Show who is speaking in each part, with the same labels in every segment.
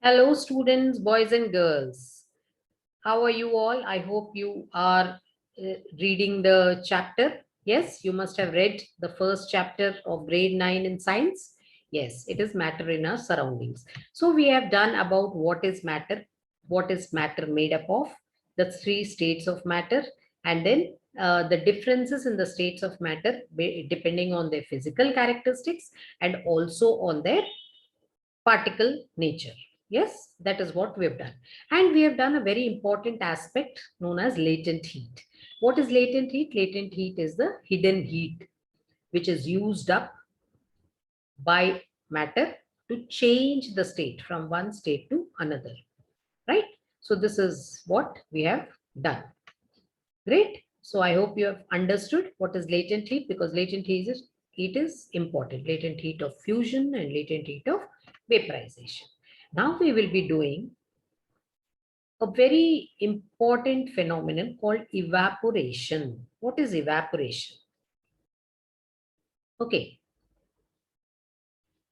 Speaker 1: Hello, students, boys and girls. How are you all? I hope you are reading the chapter. Yes, you must have read the first chapter of grade 9 in science. Yes, it is matter in our surroundings. So we have done about what is matter made up of, the three states of matter, and then the differences in the states of matter depending on their physical characteristics and also on their particle nature. Yes, that is what we have done. And we have done a very important aspect known as latent heat. What is latent heat? Latent heat is the hidden heat which is used up by matter to change the state from one state to another. Right? So this is what we have done. Great. So I hope you have understood what is latent heat, because latent heat is important. Latent heat of fusion and latent heat of vaporization. Now we will be doing a very important phenomenon called evaporation. What is evaporation? Okay.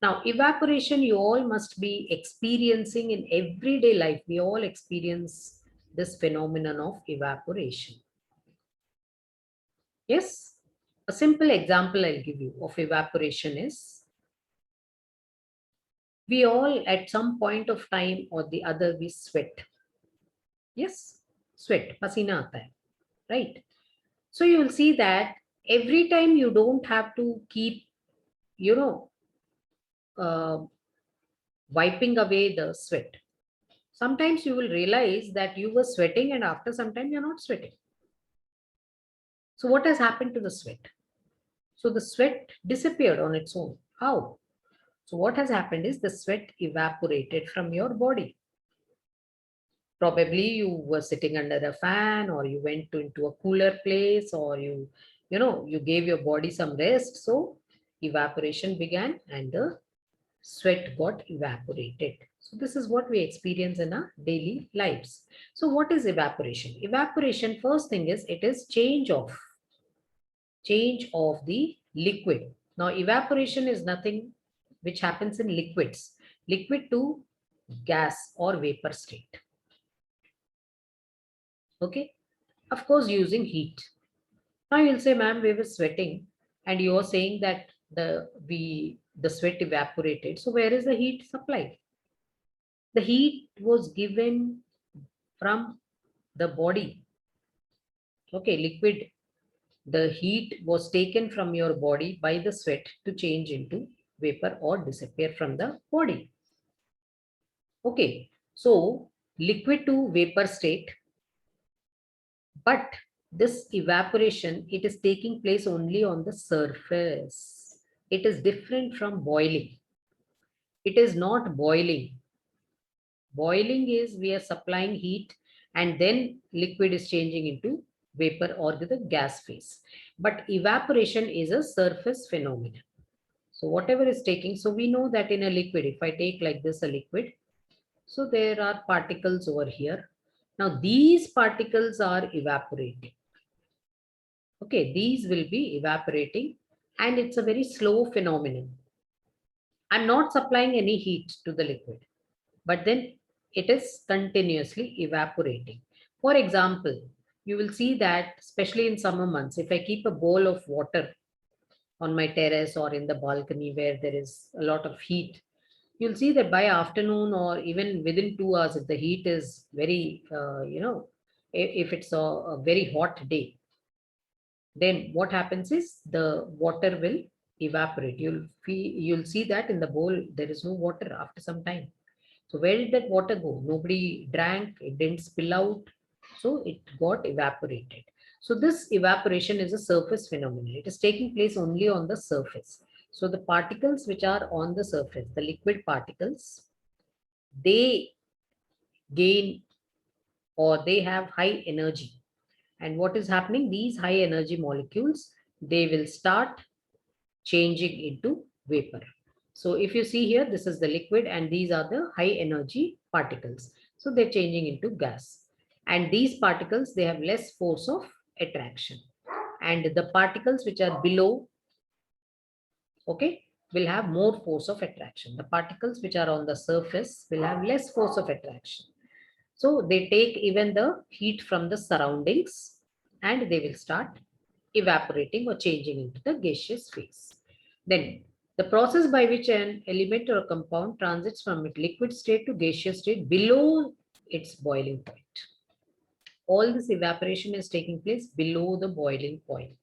Speaker 1: Now evaporation you all must be experiencing in everyday life. We all experience this phenomenon of evaporation. Yes. A simple example I'll give you of evaporation is, we all at some point of time or the other we sweat. Yes, sweat, pasina aata hai, right? So you will see that every time you don't have to keep, you know, uh, wiping away the sweat. Sometimes you will realize that you were sweating and after some time you're not sweating. So what has happened to the sweat? So the sweat disappeared on its own. How? So what has happened is the sweat evaporated from your body. Probably you were sitting under a fan, or you went into a cooler place, or you gave your body some rest. So evaporation began and the sweat got evaporated. So this is what we experience in our daily lives. So what is evaporation? Evaporation, first thing is, it is change of the liquid. Now evaporation is nothing which happens in liquids, liquid to gas or vapor state. Okay, of course using heat. Now you'll say, ma'am, we were sweating and you're saying that the sweat evaporated. So where is the heat supply? The heat was given from the body. Okay, liquid. The heat was taken from your body by the sweat to change into vapor or disappear from the body. Okay, so liquid to vapor state, but this evaporation, it is taking place only on the surface. It is different from boiling. It is not boiling. Boiling is we are supplying heat and then liquid is changing into vapor or the gas phase. But evaporation is a surface phenomenon. So whatever is taking, so we know that in a liquid, if I take like this a liquid, so there are particles over here. Now these particles are evaporating. Okay, these will be evaporating and it's a very slow phenomenon. I'm not supplying any heat to the liquid, but then it is continuously evaporating. For example, you will see that especially in summer months, if I keep a bowl of water on my terrace or in the balcony where there is a lot of heat, you'll see that by afternoon or even within 2 hours, if the heat is very, if it's a very hot day, then what happens is the water will evaporate. You'll see that in the bowl, there is no water after some time. So where did that water go? Nobody drank, it didn't spill out. So it got evaporated. So this evaporation is a surface phenomenon. It is taking place only on the surface. So the particles which are on the surface, the liquid particles, they gain or they have high energy. And what is happening? These high energy molecules, they will start changing into vapor. So if you see here, this is the liquid and these are the high energy particles. So they're changing into gas. And these particles, they have less force of attraction. And the particles which are below, okay, will have more force of attraction. The particles which are on the surface will have less force of attraction. So they take even the heat from the surroundings and they will start evaporating or changing into the gaseous phase. Then the process by which an element or a compound transits from its liquid state to gaseous state below its boiling point. All this evaporation is taking place below the boiling point.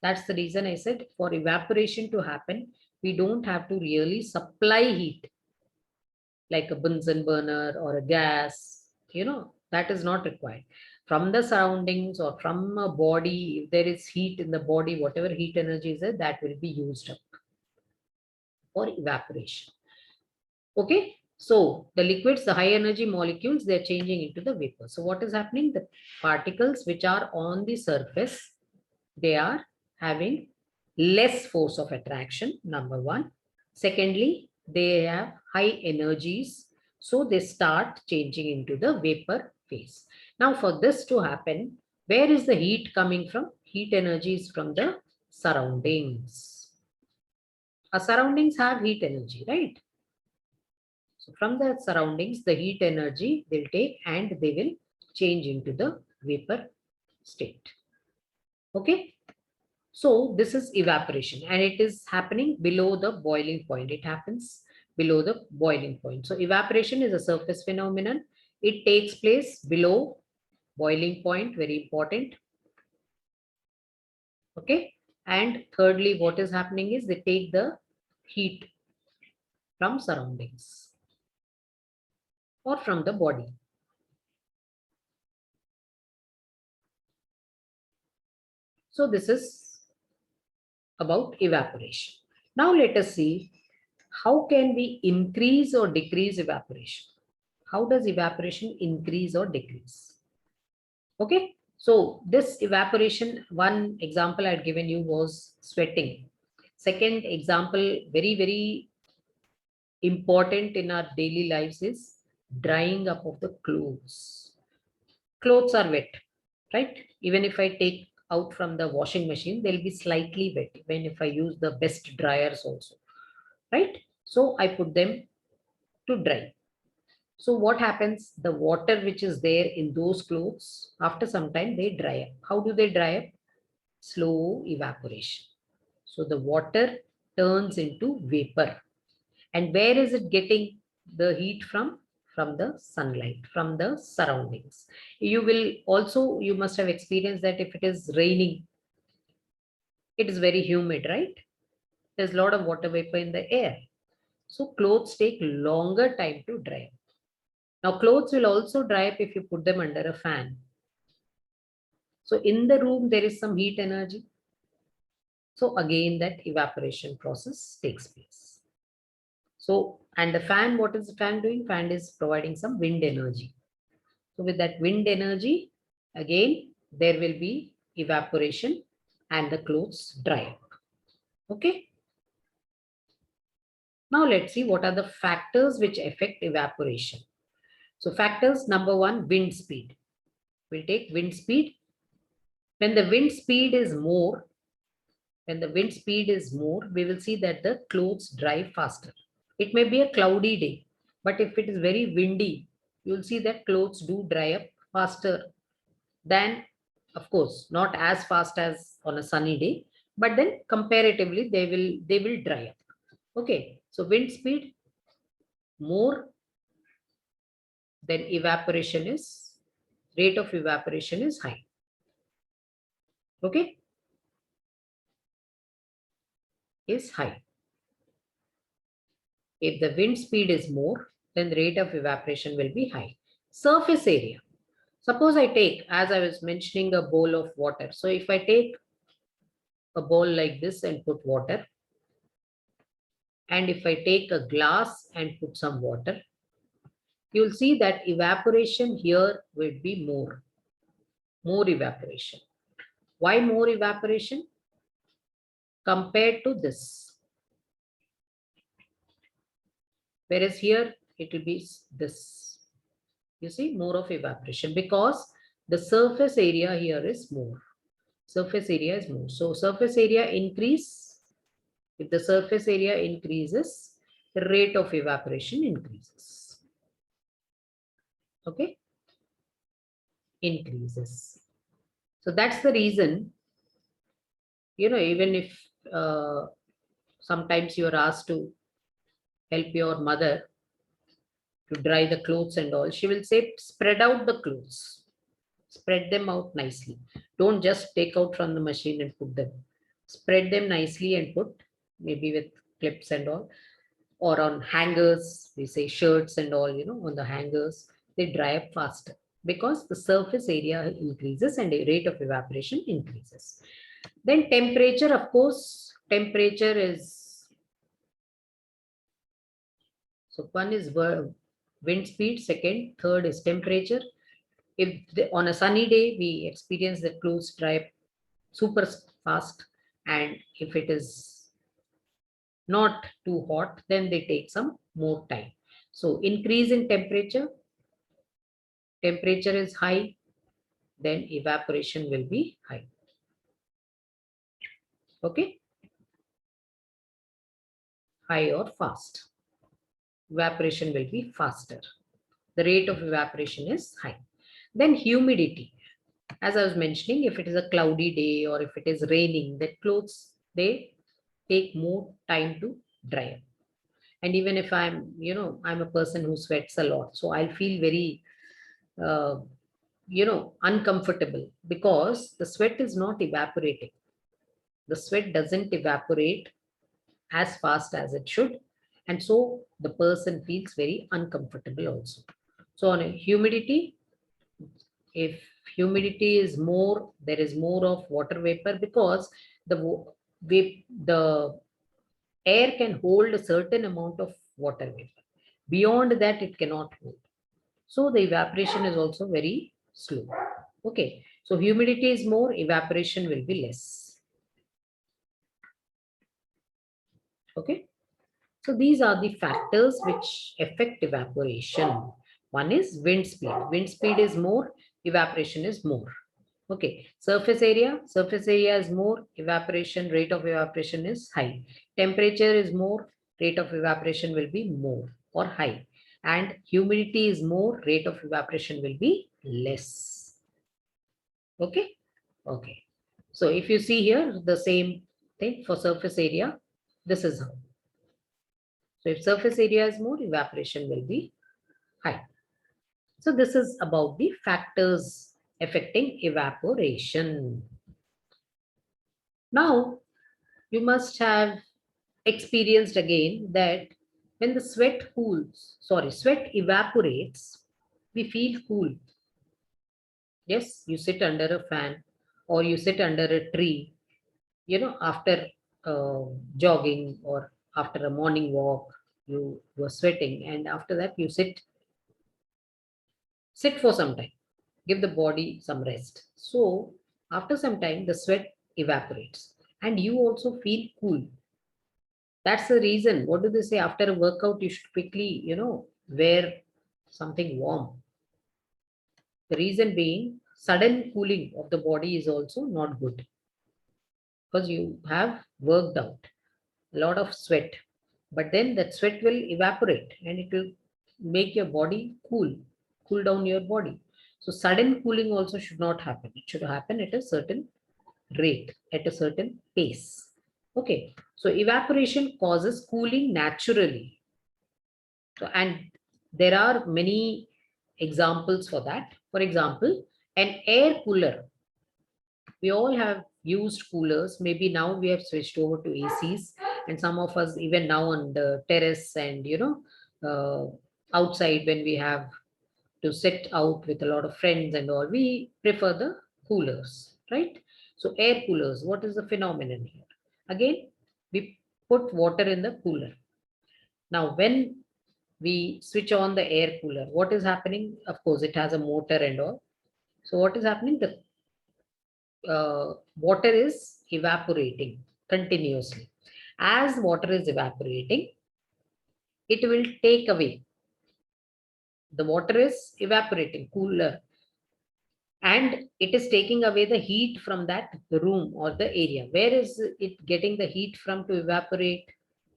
Speaker 1: That's the reason I said for evaporation to happen, we don't have to really supply heat like a Bunsen burner or a gas, that is not required. From the surroundings or from a body, if there is heat in the body, whatever heat energy is there, that will be used up for evaporation. Okay, so the liquids, the high energy molecules, they're changing into the vapor. So what is happening? The particles which are on the surface, they are having less force of attraction, number one. Secondly, they have high energies, so they start changing into the vapor phase. Now for this to happen, where is the heat coming from? Heat energy is from the surroundings. Our surroundings have heat energy, right? So from the surroundings, the heat energy they'll take and they will change into the vapor state. Okay. So this is evaporation and it is happening below the boiling point. It happens below the boiling point. So evaporation is a surface phenomenon. It takes place below boiling point, very important. Okay. And thirdly, what is happening is they take the heat from surroundings or from the body. So this is about evaporation. Now let us see how can we increase or decrease evaporation. How does evaporation increase or decrease? Okay, so this evaporation, one example I had given you was sweating. Second example, very, very important in our daily lives is drying up of the clothes. Clothes are wet, right? Even if I take out from the washing machine, they'll be slightly wet, even if I use the best dryers also, right? So I put them to dry. So what happens? The water which is there in those clothes, after some time, they dry up. How do they dry up? Slow evaporation. So the water turns into vapor. And where is it getting the heat from? From the sunlight, from the surroundings. You must have experienced that if it is raining, it is very humid, right? There's a lot of water vapor in the air. So clothes take longer time to dry up. Now clothes will also dry up if you put them under a fan. So in the room, there is some heat energy. So again, that evaporation process takes place. So, and the fan, what is the fan doing? Fan is providing some wind energy. So with that wind energy, again, there will be evaporation and the clothes dry up. Okay. Now let's see what are the factors which affect evaporation. So factors, number one, wind speed. We'll take wind speed. When the wind speed is more, we will see that the clothes dry faster. It may be a cloudy day, but if it is very windy, you'll see that clothes do dry up faster than, of course, not as fast as on a sunny day, but then comparatively they will dry up. Okay, so wind speed more than evaporation is, rate of evaporation is high. Okay, is high. If the wind speed is more, then the rate of evaporation will be high. Surface area. Suppose I take, as I was mentioning, a bowl of water. So if I take a bowl like this and put water, and if I take a glass and put some water, you'll see that evaporation here will be more evaporation. Why more evaporation compared to this? Whereas here it will be this. You see, more of evaporation because the surface area here is more. Surface area is more. So surface area increase, If the surface area increases, the rate of evaporation increases. Okay? Increases. So that's the reason, even if sometimes you are asked to help your mother to dry the clothes and all, she will say, spread out the clothes, spread them out nicely. Don't just take out from the machine and put them. Spread them nicely and put, maybe with clips and all, or on hangers, we say shirts and all, on the hangers, they dry up faster because the surface area increases and the rate of evaporation increases. Then temperature, of course, temperature is, so one is wind speed, second, third is temperature. If on a sunny day, we experience the clothes dry super fast, and if it is not too hot, then they take some more time. So increase in temperature is high, then evaporation will be high. Okay? High or fast. Evaporation will be faster. The rate of evaporation is high. Then humidity. As I was mentioning, if it is a cloudy day or if it is raining, the clothes, they take more time to dry up. And even if I'm a person who sweats a lot, so I'll feel very, uncomfortable because the sweat is not evaporating. The sweat doesn't evaporate as fast as it should. And so the person feels very uncomfortable also. So on a humidity, if humidity is more, there is more of water vapor because the air can hold a certain amount of water vapor. Beyond that, it cannot hold. So the evaporation is also very slow. Okay. So humidity is more, evaporation will be less. Okay. So these are the factors which affect evaporation. One is wind speed. Wind speed is more, evaporation is more. Okay. Surface area is more, evaporation, rate of evaporation is high. Temperature is more, rate of evaporation will be more or high. And humidity is more, rate of evaporation will be less. Okay. Okay. So if you see here, the same thing for surface area, this is how. So if surface area is more, evaporation will be high. So this is about the factors affecting evaporation. Now, you must have experienced again that when the sweat evaporates, we feel cool. Yes, you sit under a fan or you sit under a tree, after jogging or after a morning walk, you were sweating, and after that you sit for some time, give the body some rest. So after some time, the sweat evaporates and you also feel cool. That's the reason. What do they say? After a workout, you should quickly, wear something warm. The reason being, sudden cooling of the body is also not good because you have worked out a lot of sweat, but then that sweat will evaporate and it will make your body cool down your body. So sudden cooling also should not happen. It should happen at a certain rate, at a certain pace. Okay. So evaporation causes cooling naturally. So, and there are many examples for that. For example, an air cooler. We all have used coolers. Maybe now we have switched over to ACs, and some of us even now on the terrace and outside when we have to sit out with a lot of friends and all, we prefer the coolers, right? So air coolers, what is the phenomenon here? Again, we put water in the cooler. Now, when we switch on the air cooler, what is happening? Of course, it has a motor and all. So what is happening? The water is evaporating continuously. As water is evaporating, it will take away. The water is evaporating, cooler. and it is taking away the heat from that room or the area. Where is it getting the heat from to evaporate?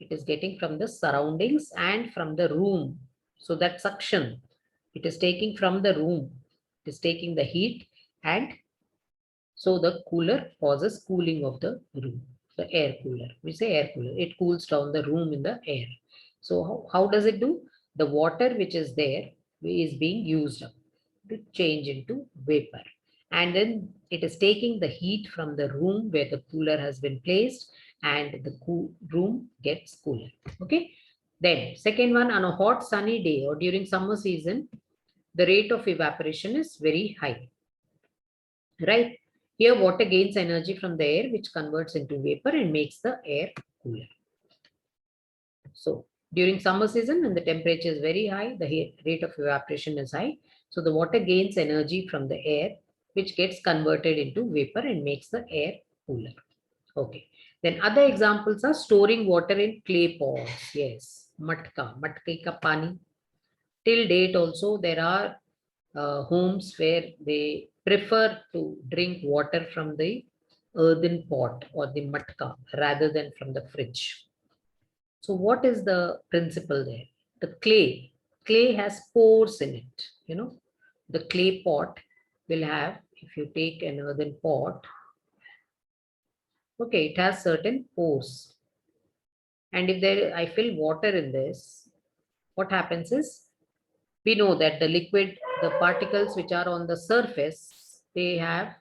Speaker 1: It is getting from the surroundings and from the room. So that suction, it is taking from the room. It is taking the heat, and so the cooler causes cooling of the room. The air cooler. We say air cooler. It cools down the room in the air. So how does it do? The water which is there is being used up to change into vapor. And then it is taking the heat from the room where the cooler has been placed, and the room gets cooler. Okay. Then second one, on a hot sunny day or during summer season, the rate of evaporation is very high. Right? Here water gains energy from the air, which converts into vapor and makes the air cooler. So during summer season, when the temperature is very high, the rate of evaporation is high. So the water gains energy from the air, which gets converted into vapor and makes the air cooler. Okay. Then other examples are storing water in clay pots. Yes. Matka ka pani. Till date also, there are homes where they prefer to drink water from the earthen pot or the matka rather than from the fridge. So what is the principle there? The clay has pores in it. The clay pot will have, if you take an earthen pot, okay, it has certain pores. And if I fill water in this, what happens is, we know that the particles which are on the surface, they have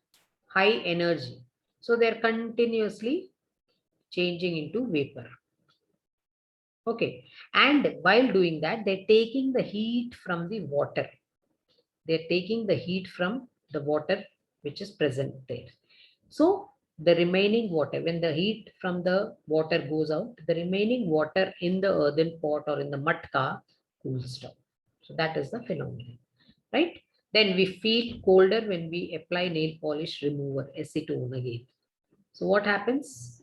Speaker 1: high energy. So they're continuously changing into vapor. Okay. And while doing that, they're taking the heat from the water. They're taking the heat from the water which is present there. So the remaining water, when the heat from the water goes out, the remaining water in the earthen pot or in the matka cools down. So that is the phenomenon, right? Then we feel colder when we apply nail polish remover, acetone again. So what happens?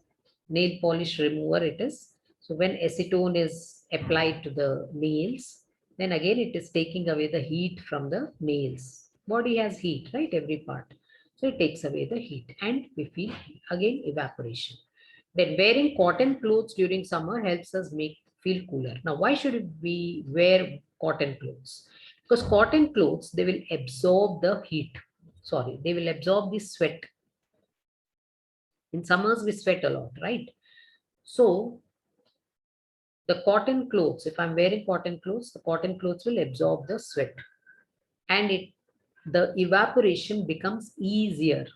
Speaker 1: Nail polish remover it is. So when acetone is applied to the nails, then again it is taking away the heat from the nails. Body has heat, right? Every part. So it takes away the heat and we feel again evaporation. Then wearing cotton clothes during summer helps us feel cooler. Now, why should we wear cotton clothes? Because cotton clothes, they will absorb the heat. Sorry, they will absorb the sweat. In summers, we sweat a lot, right? So the cotton clothes, if I'm wearing cotton clothes, the cotton clothes will absorb the sweat, and the evaporation becomes easier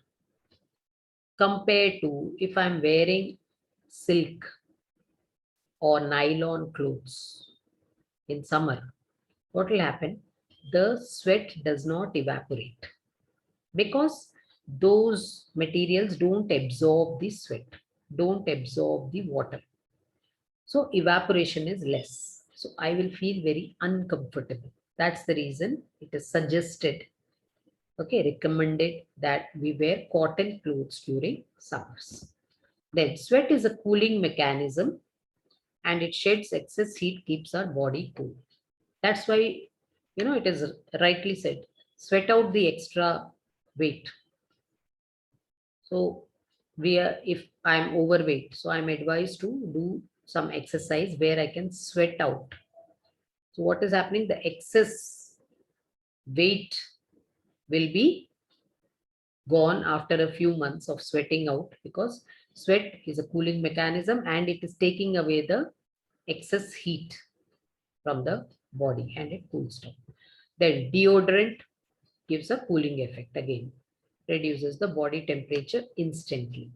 Speaker 1: compared to if I'm wearing silk or nylon clothes in summer. What will happen? The sweat does not evaporate because those materials don't absorb the sweat, don't absorb the water. So evaporation is less. So I will feel very uncomfortable. That's the reason it is suggested, okay, recommended that we wear cotton clothes during summers. Then sweat is a cooling mechanism and it sheds excess heat, keeps our body cool. That's why, it is rightly said, sweat out the extra weight. So if I'm overweight, so I'm advised to do some exercise where I can sweat out. So what is happening? The excess weight will be gone after a few months of sweating out, because sweat is a cooling mechanism and it is taking away the excess heat from the body and it cools down. Then deodorant gives a cooling effect again, reduces the body temperature instantly.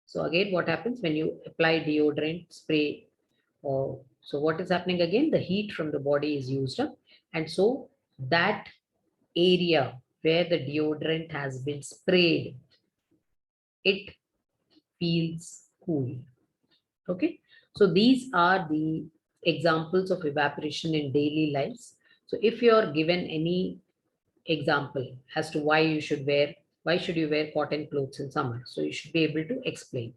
Speaker 1: So again, what happens when you apply deodorant spray? So what is happening again? The heat from the body is used up, and so that area where the deodorant has been sprayed, it feels cool. Okay, so these are the examples of evaporation in daily lives. So if you are given any example as to why should you wear cotton clothes in summer, so you should be able to explain.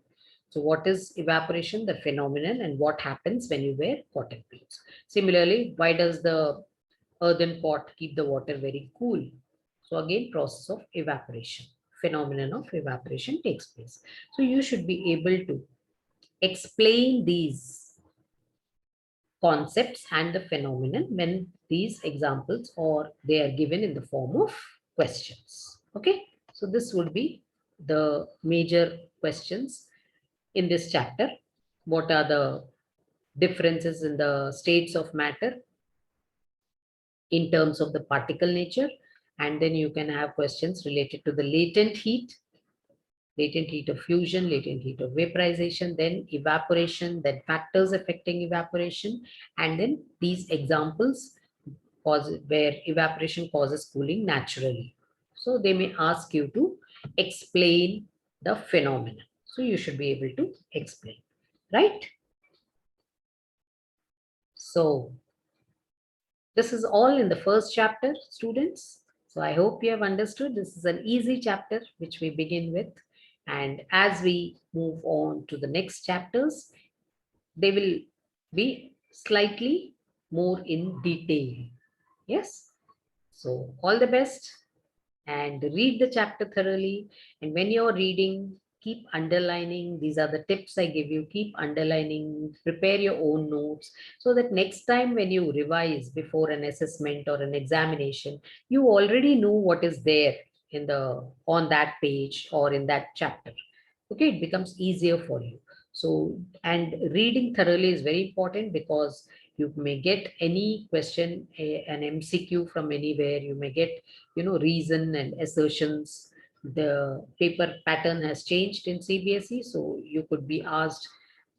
Speaker 1: So what is evaporation, the phenomenon, and what happens when you wear cotton clothes? Similarly, why does the earthen pot keep the water very cool? So again, process of evaporation, phenomenon of evaporation takes place. So you should be able to explain these concepts and the phenomenon when these examples or they are given in the form of questions. Okay, so this would be the major questions in this chapter. What are the differences in the states of matter in terms of the particle nature? And then you can have questions related to the latent heat of fusion, latent heat of vaporization, then evaporation, then factors affecting evaporation, and then these examples where evaporation causes cooling naturally. So they may ask you to explain the phenomenon. So you should be able to explain, right? So this is all in the first chapter, students. So I hope you have understood. This is an easy chapter which we begin with. And as we move on to the next chapters, they will be slightly more in detail. Yes. So all the best and read the chapter thoroughly. And when you're reading, keep underlining. These are the tips I give you. Keep underlining, prepare your own notes so that next time when you revise before an assessment or an examination, you already know what is there in the on that page or in that chapter. Okay, it becomes easier for you. So, and reading thoroughly is very important because you may get any question, an MCQ from anywhere. You may get, reason and assertions. The paper pattern has changed in CBSE, so you could be asked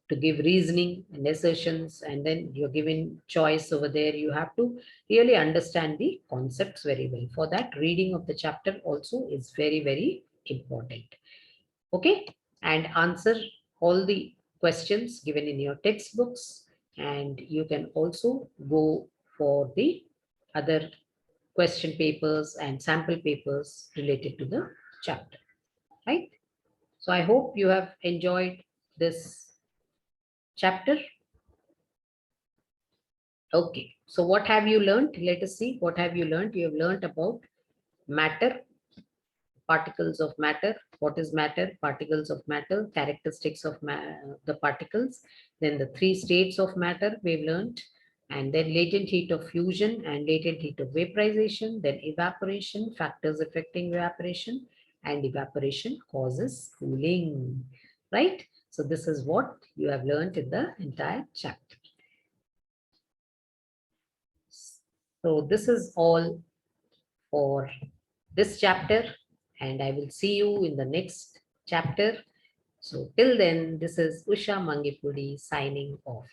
Speaker 1: to give reasoning and assertions, and then you're given choice over there. You have to really understand the concepts very well. For that, reading of the chapter also is very, very important. Okay, and answer all the questions given in your textbooks, and you can also go for the other question papers and sample papers related to the chapter, right? So I hope you have enjoyed this chapter. Okay, so what have you learned? Let us see, what have you learned? You have learned about matter, particles of matter. What is matter? Particles of matter, characteristics of the particles. Then the three states of matter we've learned, and then latent heat of fusion and latent heat of vaporization, then evaporation, factors affecting evaporation, and evaporation causes cooling, right? So this is what you have learned in the entire chapter. So this is all for this chapter, and I will see you in the next chapter. So till then, this is Usha Mangipudi signing off.